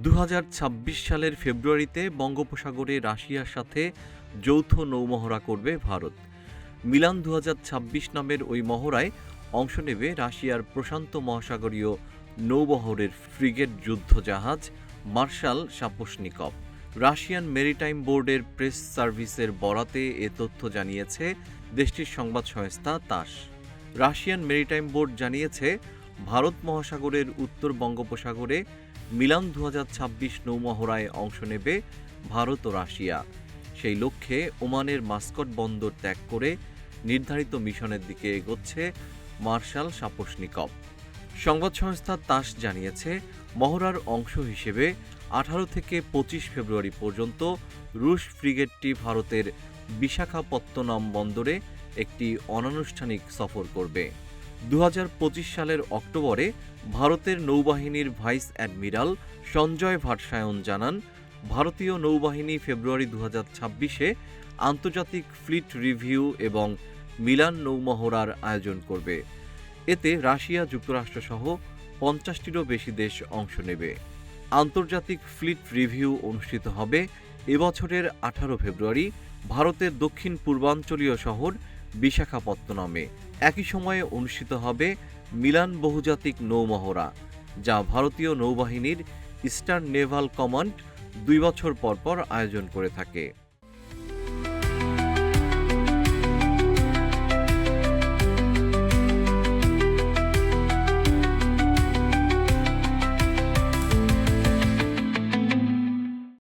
2026 সালের ফেব্রুয়ারিতে বঙ্গোপসাগরে রাশিয়ার সাথে যৌথ নৌমহড়া করবে ভারত। মিলান 2026 নামের ওই মহড়ায় অংশ নেবে রাশিয়ার প্রশান্ত মহাসাগরীয় নৌবহরের ফ্রিগেট যুদ্ধজাহাজ মার্শাল সাপোশনিকভ। রাশিয়ান মেরিটাইম বোর্ডের প্রেস সার্ভিসের বরাতে এ তথ্য জানিয়েছে দেশটির সংবাদ সংস্থা তাস। রাশিয়ান মেরিটাইম বোর্ড জানিয়েছে, ভারত মহাসাগরের উত্তর বঙ্গোপসাগরে মিলান 2026 নৌমহড়ায় অংশ নেবে ভারত ও রাশিয়া। সেই লক্ষ্যে ওমানের মাস্কট বন্দর ত্যাগ করে নির্ধারিত মিশনের দিকে এগোচ্ছে মার্শাল সাপোশনিকভ। সংবাদ সংস্থা তাস জানিয়েছে, মহড়ার অংশ হিসেবে 18 থেকে 25 ফেব্রুয়ারি পর্যন্ত রুশ ফ্রিগেটটি ভারতের বিশাখাপত্তনম বন্দরে একটি অনানুষ্ঠানিক সফর করবে। 2025 সালের অক্টোবরে ভারতের নৌবাহিনীর ভাইস অ্যাডমিরাল সঞ্জয় ভাটসায়ন জানান, ভারতীয় নৌবাহিনী ফেব্রুয়ারি 2026-এ আন্তর্জাতিক ফ্লিট রিভিউ এবং মিলান নৌমহড়ার আয়োজন করবে। এতে রাশিয়া, যুক্তরাষ্ট্রসহ 50টিরও বেশি দেশ অংশ নেবে। আন্তর্জাতিক ফ্লিট রিভিউ অনুষ্ঠিত হবে এবছরের 18 ফেব্রুয়ারি ভারতের দক্ষিণ পূর্বাঞ্চলীয় শহর বিশাখাপত্তনমে। একই সময়ে অনুষ্ঠিত হবে মিলান বহুজাতিক নৌমহড়া, যা ভারতীয় নৌবাহিনীর ইস্টার্ন নেভাল কমান্ড 2 বছর পর পর আয়োজন করে থাকে।